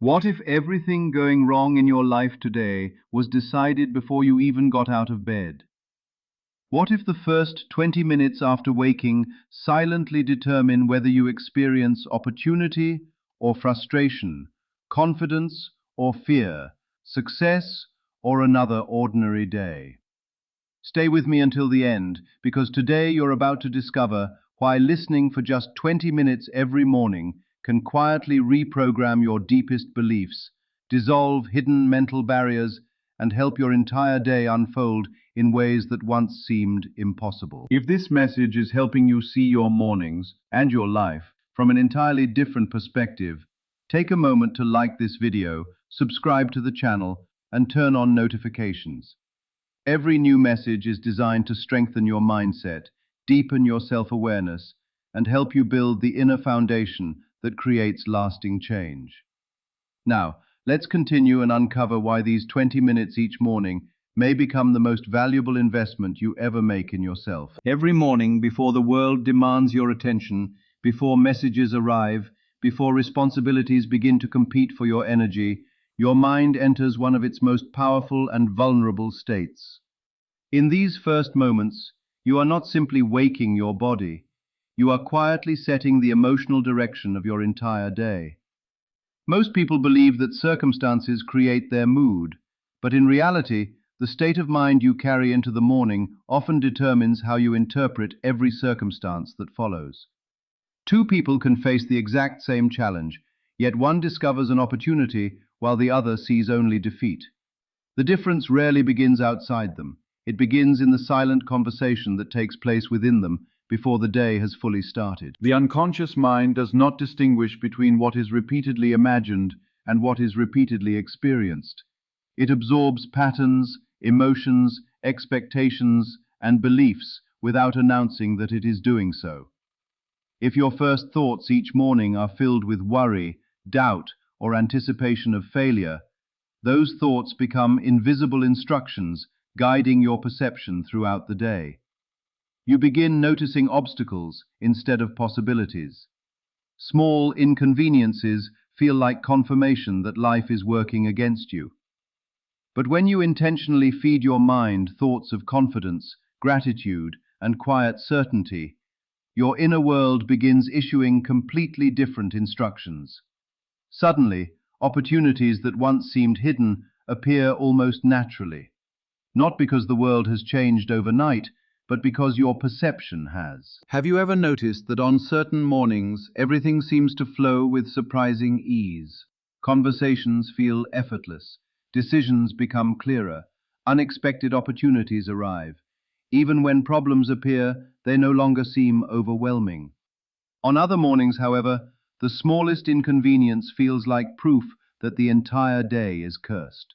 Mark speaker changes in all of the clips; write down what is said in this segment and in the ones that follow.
Speaker 1: What if everything going wrong in your life today was decided before you even got out of bed? What if the first 20 minutes after waking silently determine whether you experience opportunity or frustration, confidence or fear, success or another ordinary day? Stay with me until the end, because today you're about to discover why listening for just 20 minutes every morning can quietly reprogram your deepest beliefs, dissolve hidden mental barriers, and help your entire day unfold in ways that once seemed impossible. If this message is helping you see your mornings and your life from an entirely different perspective, take a moment to like this video, subscribe to the channel, and turn on notifications. Every new message is designed to strengthen your mindset, deepen your self-awareness, and help you build the inner foundation that creates lasting change. Now, let's continue and uncover why these 20 minutes each morning may become the most valuable investment you ever make in yourself. Every morning, before the world demands your attention, before messages arrive, before responsibilities begin to compete for your energy, your mind enters one of its most powerful and vulnerable states. In these first moments, you are not simply waking your body, you are quietly setting the emotional direction of your entire day. Most people believe that circumstances create their mood, but in reality, the state of mind you carry into the morning often determines how you interpret every circumstance that follows. Two people can face the exact same challenge, yet one discovers an opportunity while the other sees only defeat. The difference rarely begins outside them. It begins in the silent conversation that takes place within them before the day has fully started. The unconscious mind does not distinguish between what is repeatedly imagined and what is repeatedly experienced. It absorbs patterns, emotions, expectations, and beliefs without announcing that it is doing so. If your first thoughts each morning are filled with worry, doubt, or anticipation of failure, those thoughts become invisible instructions guiding your perception throughout the day. You begin noticing obstacles instead of possibilities. Small inconveniences feel like confirmation that life is working against you. But when you intentionally feed your mind thoughts of confidence, gratitude, and quiet certainty, your inner world begins issuing completely different instructions. Suddenly, opportunities that once seemed hidden appear almost naturally, not because the world has changed overnight, but because your perception has. Have you ever noticed that on certain mornings, everything seems to flow with surprising ease? Conversations feel effortless, decisions become clearer, unexpected opportunities arrive. Even when problems appear, they no longer seem overwhelming. On other mornings, however, the smallest inconvenience feels like proof that the entire day is cursed.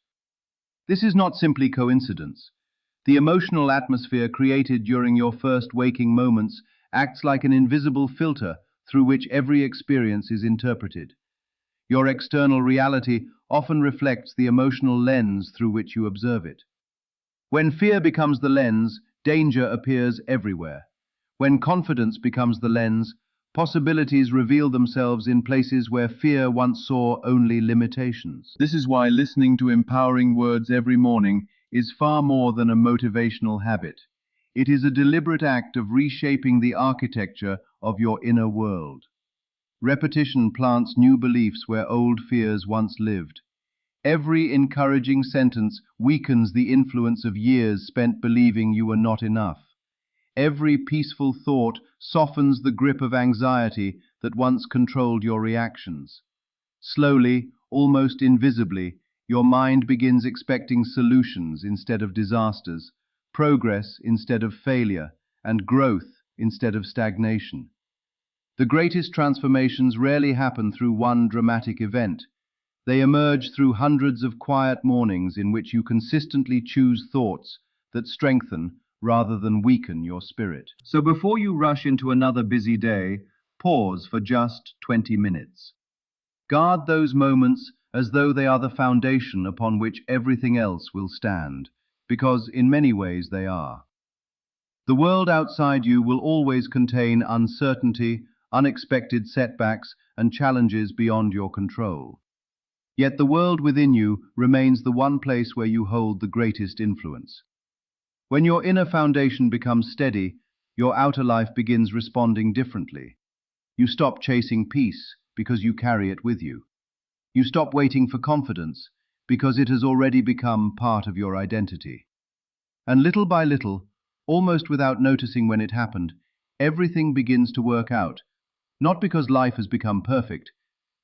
Speaker 1: This is not simply coincidence. The emotional atmosphere created during your first waking moments acts like an invisible filter through which every experience is interpreted. Your external reality often reflects the emotional lens through which you observe it. When fear becomes the lens, danger appears everywhere. When confidence becomes the lens, possibilities reveal themselves in places where fear once saw only limitations. This is why listening to empowering words every morning is far more than a motivational habit. It is a deliberate act of reshaping the architecture of your inner world. Repetition plants new beliefs where old fears once lived. Every encouraging sentence weakens the influence of years spent believing you were not enough. Every peaceful thought softens the grip of anxiety that once controlled your reactions. Slowly, almost invisibly, your mind begins expecting solutions instead of disasters, progress instead of failure, and growth instead of stagnation. The greatest transformations rarely happen through one dramatic event. They emerge through hundreds of quiet mornings in which you consistently choose thoughts that strengthen rather than weaken your spirit. So before you rush into another busy day, pause for just 20 minutes. Guard those moments as though they are the foundation upon which everything else will stand, because in many ways they are. The world outside you will always contain uncertainty, unexpected setbacks, and challenges beyond your control. Yet the world within you remains the one place where you hold the greatest influence. When your inner foundation becomes steady, your outer life begins responding differently. You stop chasing peace because you carry it with you. You stop waiting for confidence because it has already become part of your identity. And little by little, almost without noticing when it happened, everything begins to work out, not because life has become perfect,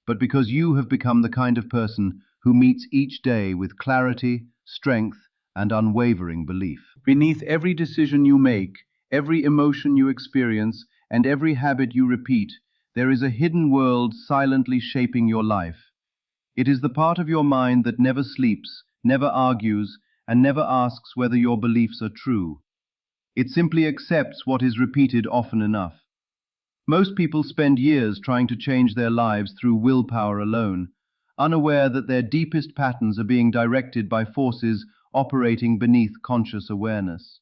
Speaker 1: but because you have become the kind of person who meets each day with clarity, strength, and unwavering belief. Beneath every decision you make, every emotion you experience, and every habit you repeat, there is a hidden world silently shaping your life. It is the part of your mind that never sleeps, never argues, and never asks whether your beliefs are true. It simply accepts what is repeated often enough. Most people spend years trying to change their lives through willpower alone, unaware that their deepest patterns are being directed by forces operating beneath conscious awareness.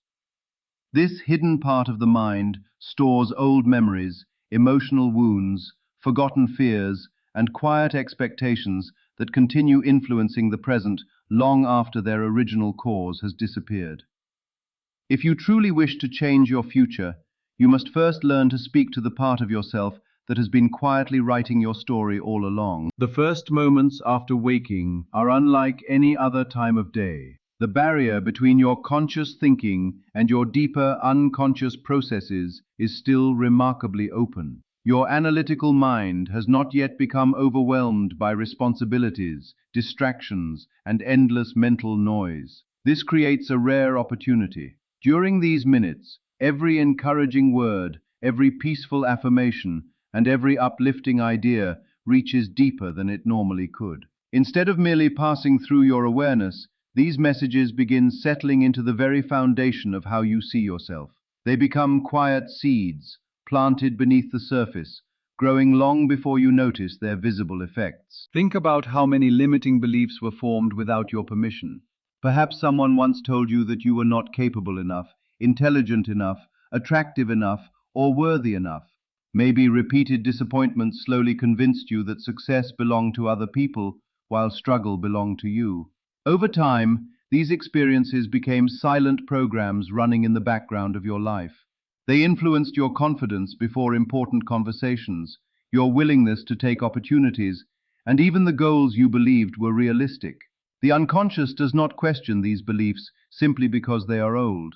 Speaker 1: This hidden part of the mind stores old memories, emotional wounds, forgotten fears, and quiet expectations that continue influencing the present long after their original cause has disappeared. If you truly wish to change your future, you must first learn to speak to the part of yourself that has been quietly writing your story all along. The first moments after waking are unlike any other time of day. The barrier between your conscious thinking and your deeper unconscious processes is still remarkably open. Your analytical mind has not yet become overwhelmed by responsibilities, distractions, and endless mental noise. This creates a rare opportunity. During these minutes, every encouraging word, every peaceful affirmation, and every uplifting idea reaches deeper than it normally could. Instead of merely passing through your awareness, these messages begin settling into the very foundation of how you see yourself. They become quiet seeds, planted beneath the surface, growing long before you notice their visible effects. Think about how many limiting beliefs were formed without your permission. Perhaps someone once told you that you were not capable enough, intelligent enough, attractive enough, or worthy enough. Maybe repeated disappointments slowly convinced you that success belonged to other people, while struggle belonged to you. Over time, these experiences became silent programs running in the background of your life. They influenced your confidence before important conversations, your willingness to take opportunities, and even the goals you believed were realistic. The unconscious does not question these beliefs simply because they are old.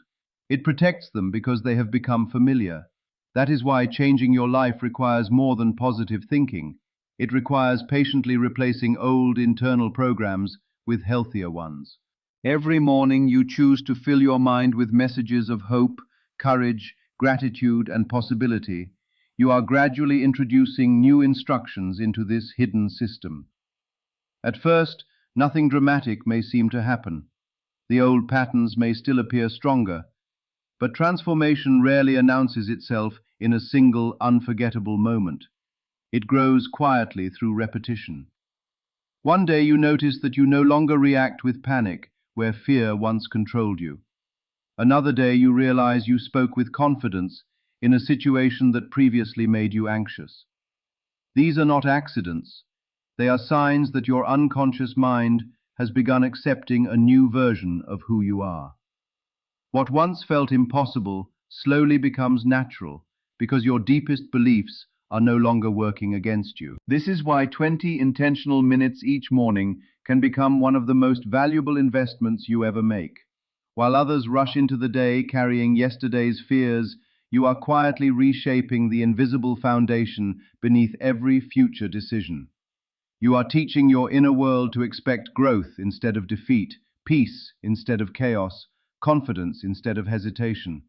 Speaker 1: It protects them because they have become familiar. That is why changing your life requires more than positive thinking. It requires patiently replacing old internal programs with healthier ones. Every morning you choose to fill your mind with messages of hope, courage, gratitude, and possibility. You are gradually introducing new instructions into this hidden system. At first, nothing dramatic may seem to happen. The old patterns may still appear stronger, but transformation rarely announces itself in a single unforgettable moment. It grows quietly through repetition. One day you notice that you no longer react with panic where fear once controlled you. Another day you realize you spoke with confidence in a situation that previously made you anxious. These are not accidents. They are signs that your unconscious mind has begun accepting a new version of who you are. What once felt impossible slowly becomes natural because your deepest beliefs are no longer working against you. This is why 20 intentional minutes each morning can become one of the most valuable investments you ever make. While others rush into the day carrying yesterday's fears, you are quietly reshaping the invisible foundation beneath every future decision. You are teaching your inner world to expect growth instead of defeat, peace instead of chaos, confidence instead of hesitation.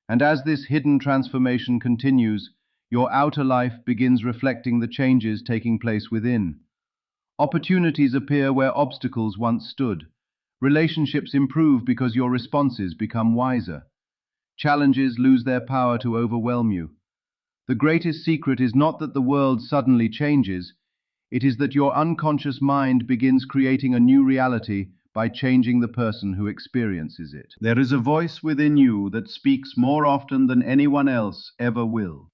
Speaker 1: And as this hidden transformation continues, your outer life begins reflecting the changes taking place within. Opportunities appear where obstacles once stood. Relationships improve because your responses become wiser. Challenges lose their power to overwhelm you. The greatest secret is not that the world suddenly changes, it is that your unconscious mind begins creating a new reality by changing the person who experiences it. There is a voice within you that speaks more often than anyone else ever will.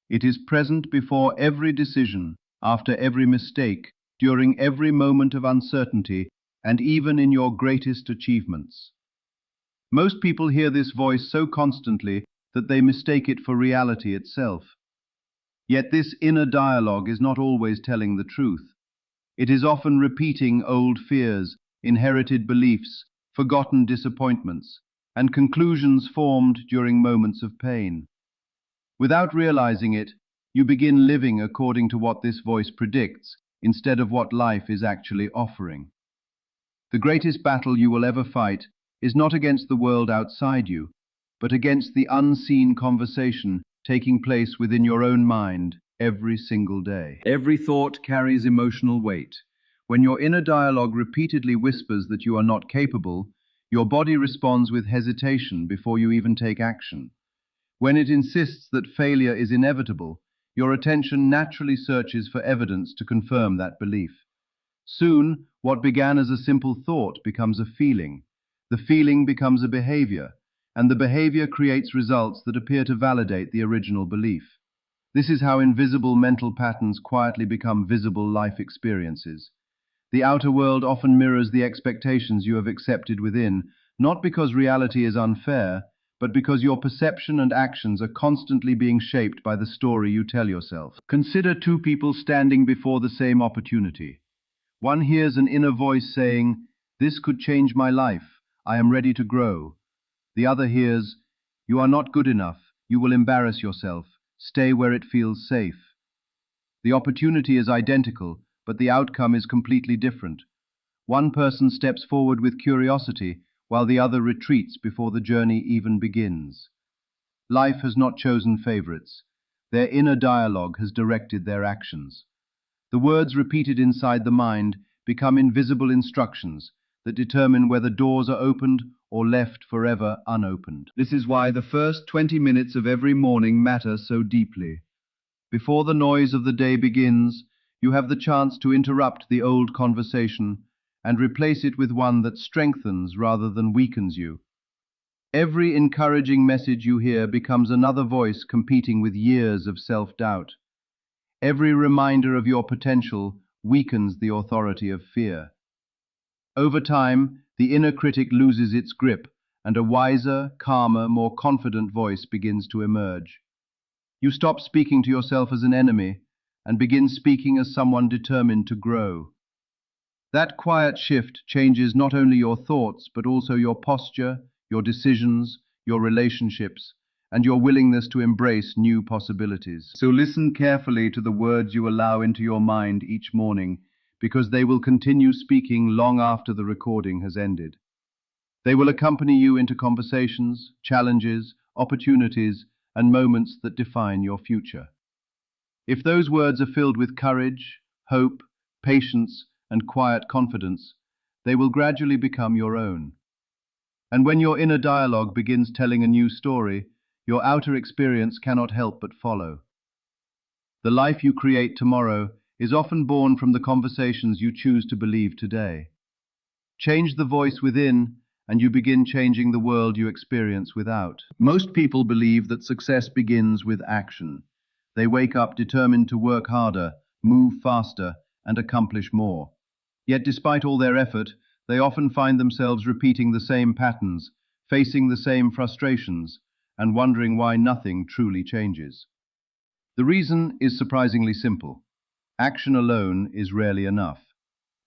Speaker 1: It is present before every decision, after every mistake, during every moment of uncertainty, and even in your greatest achievements. Most people hear this voice so constantly that they mistake it for reality itself. Yet this inner dialogue is not always telling the truth. It is often repeating old fears, inherited beliefs, forgotten disappointments, and conclusions formed during moments of pain. Without realizing it, you begin living according to what this voice predicts, instead of what life is actually offering. The greatest battle you will ever fight is not against the world outside you, but against the unseen conversation taking place within your own mind every single day. Every thought carries emotional weight. When your inner dialogue repeatedly whispers that you are not capable, your body responds with hesitation before you even take action. When it insists that failure is inevitable, your attention naturally searches for evidence to confirm that belief. Soon, what began as a simple thought becomes a feeling. The feeling becomes a behavior, and the behavior creates results that appear to validate the original belief. This is how invisible mental patterns quietly become visible life experiences. The outer world often mirrors the expectations you have accepted within, not because reality is unfair, but because your perception and actions are constantly being shaped by the story you tell yourself. Consider two people standing before the same opportunity. One hears an inner voice saying, "This could change my life. I am ready to grow." The other hears, "You are not good enough. You will embarrass yourself. Stay where it feels safe." The opportunity is identical, but the outcome is completely different. One person steps forward with curiosity, while the other retreats before the journey even begins. Life has not chosen favorites. Their inner dialogue has directed their actions. The words repeated inside the mind become invisible instructions that determine whether doors are opened or left forever unopened. This is why the first 20 minutes of every morning matter so deeply. Before the noise of the day begins, you have the chance to interrupt the old conversation and replace it with one that strengthens rather than weakens you. Every encouraging message you hear becomes another voice competing with years of self-doubt. Every reminder of your potential weakens the authority of fear. Over time, the inner critic loses its grip, and a wiser, calmer, more confident voice begins to emerge. You stop speaking to yourself as an enemy and begin speaking as someone determined to grow. That quiet shift changes not only your thoughts, but also your posture, your decisions, your relationships, and your willingness to embrace new possibilities. So listen carefully to the words you allow into your mind each morning, because they will continue speaking long after the recording has ended. They will accompany you into conversations, challenges, opportunities, and moments that define your future. If those words are filled with courage, hope, patience, and quiet confidence, they will gradually become your own. And when your inner dialogue begins telling a new story, your outer experience cannot help but follow. The life you create tomorrow is often born from the conversations you choose to believe today. Change the voice within, and you begin changing the world you experience without. Most people believe that success begins with action. They wake up determined to work harder, move faster, and accomplish more. Yet despite all their effort, they often find themselves repeating the same patterns, facing the same frustrations, and wondering why nothing truly changes. The reason is surprisingly simple. Action alone is rarely enough.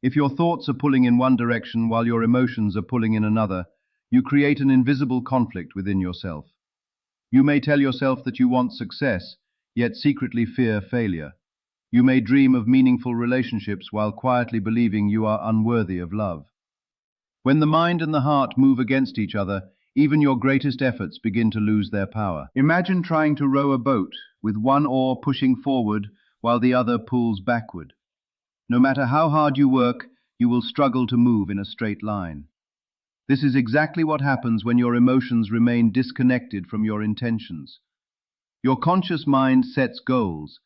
Speaker 1: If your thoughts are pulling in one direction while your emotions are pulling in another, you create an invisible conflict within yourself. You may tell yourself that you want success, yet secretly fear failure. You may dream of meaningful relationships while quietly believing you are unworthy of love. When the mind and the heart move against each other, even your greatest efforts begin to lose their power. Imagine trying to row a boat with one oar pushing forward while the other pulls backward. No matter how hard you work, you will struggle to move in a straight line. This is exactly what happens when your emotions remain disconnected from your intentions. Your conscious mind sets goals,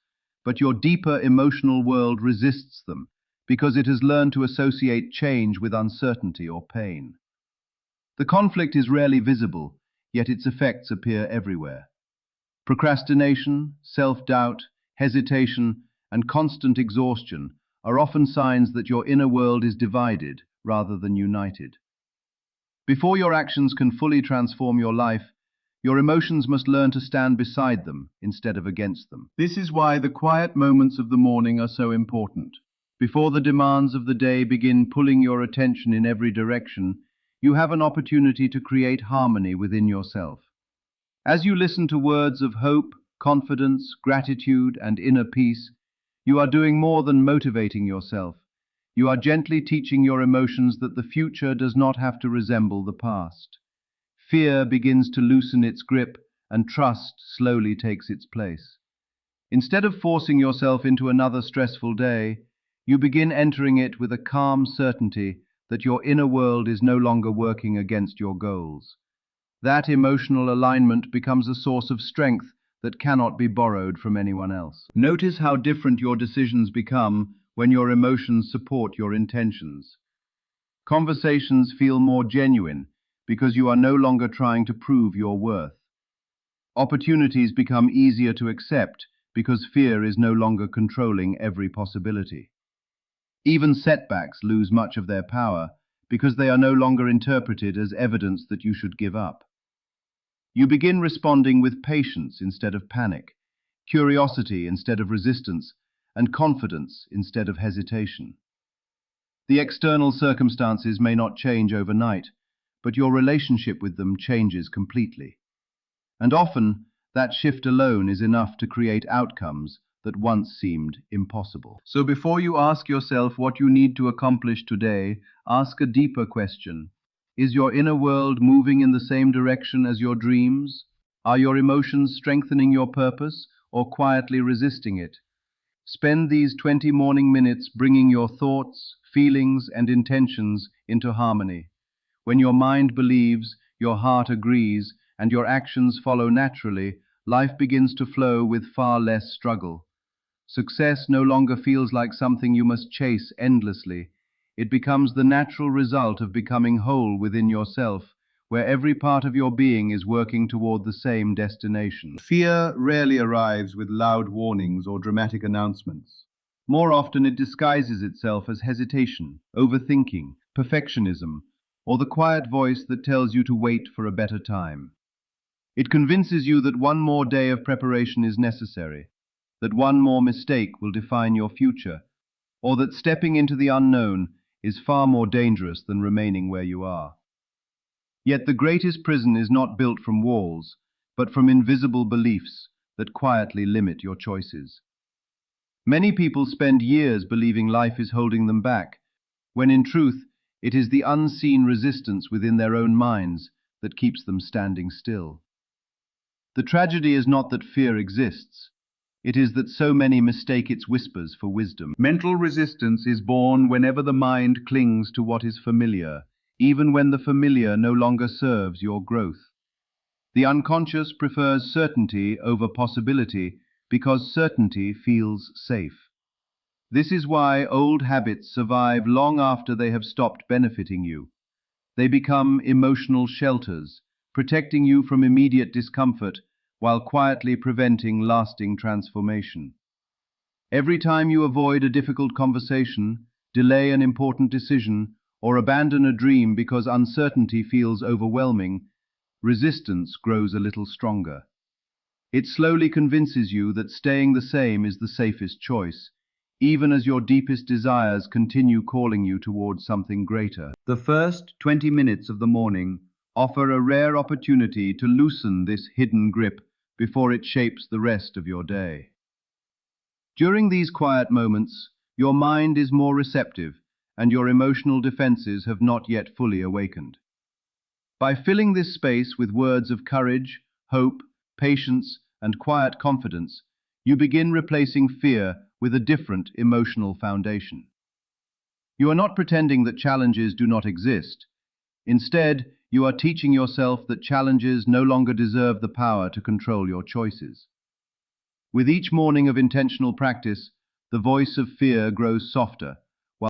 Speaker 1: but your deeper emotional world resists them because it has learned to associate change with uncertainty or pain. The conflict is rarely visible, yet its effects appear everywhere. Procrastination, self-doubt, hesitation, and constant exhaustion are often signs that your inner world is divided rather than united. Before your actions can fully transform your life, your emotions must learn to stand beside them instead of against them. This is why the quiet moments of the morning are so important. Before the demands of the day begin pulling your attention in every direction, you have an opportunity to create harmony within yourself. As you listen to words of hope, confidence, gratitude, and inner peace, you are doing more than motivating yourself. You are gently teaching your emotions that the future does not have to resemble the past. Fear begins to loosen its grip, and trust slowly takes its place. Instead of forcing yourself into another stressful day, you begin entering it with a calm certainty that your inner world is no longer working against your goals. That emotional alignment becomes a source of strength that cannot be borrowed from anyone else. Notice how different your decisions become when your emotions support your intentions. Conversations feel more genuine because you are no longer trying to prove your worth. Opportunities become easier to accept because fear is no longer controlling every possibility. Even setbacks lose much of their power because they are no longer interpreted as evidence that you should give up. You begin responding with patience instead of panic, curiosity instead of resistance, and confidence instead of hesitation. The external circumstances may not change overnight, but your relationship with them changes completely. And often, that shift alone is enough to create outcomes that once seemed impossible. So before you ask yourself what you need to accomplish today, ask a deeper question. Is your inner world moving in the same direction as your dreams? Are your emotions strengthening your purpose or quietly resisting it? Spend these 20 morning minutes bringing your thoughts, feelings, and intentions into harmony. When your mind believes, your heart agrees, and your actions follow naturally, life begins to flow with far less struggle. Success no longer feels like something you must chase endlessly. It becomes the natural result of becoming whole within yourself, where every part of your being is working toward the same destination. Fear rarely arrives with loud warnings or dramatic announcements. More often it disguises itself as hesitation, overthinking, perfectionism, or the quiet voice that tells you to wait for a better time. It convinces you that one more day of preparation is necessary, that one more mistake will define your future, or that stepping into the unknown is far more dangerous than remaining where you are. Yet the greatest prison is not built from walls, but from invisible beliefs that quietly limit your choices. Many people spend years believing life is holding them back, when in truth it is the unseen resistance within their own minds that keeps them standing still. The tragedy is not that fear exists. It is that so many mistake its whispers for wisdom. Mental resistance is born whenever the mind clings to what is familiar, even when the familiar no longer serves your growth. The unconscious prefers certainty over possibility because certainty feels safe. This is why old habits survive long after they have stopped benefiting you. They become emotional shelters, protecting you from immediate discomfort while quietly preventing lasting transformation. Every time you avoid a difficult conversation, delay an important decision, or abandon a dream because uncertainty feels overwhelming, resistance grows a little stronger. It slowly convinces you that staying the same is the safest choice, even as your deepest desires continue calling you towards something greater. The first 20 minutes of the morning offer a rare opportunity to loosen this hidden grip before it shapes the rest of your day. During these quiet moments, your mind is more receptive and your emotional defenses have not yet fully awakened. By filling this space with words of courage, hope, patience, and quiet confidence, you begin replacing fear with a different emotional foundation. You are not pretending that challenges do not exist. Instead, you are teaching yourself that challenges no longer deserve the power to control your choices. With each morning of intentional practice, the voice of fear grows softer,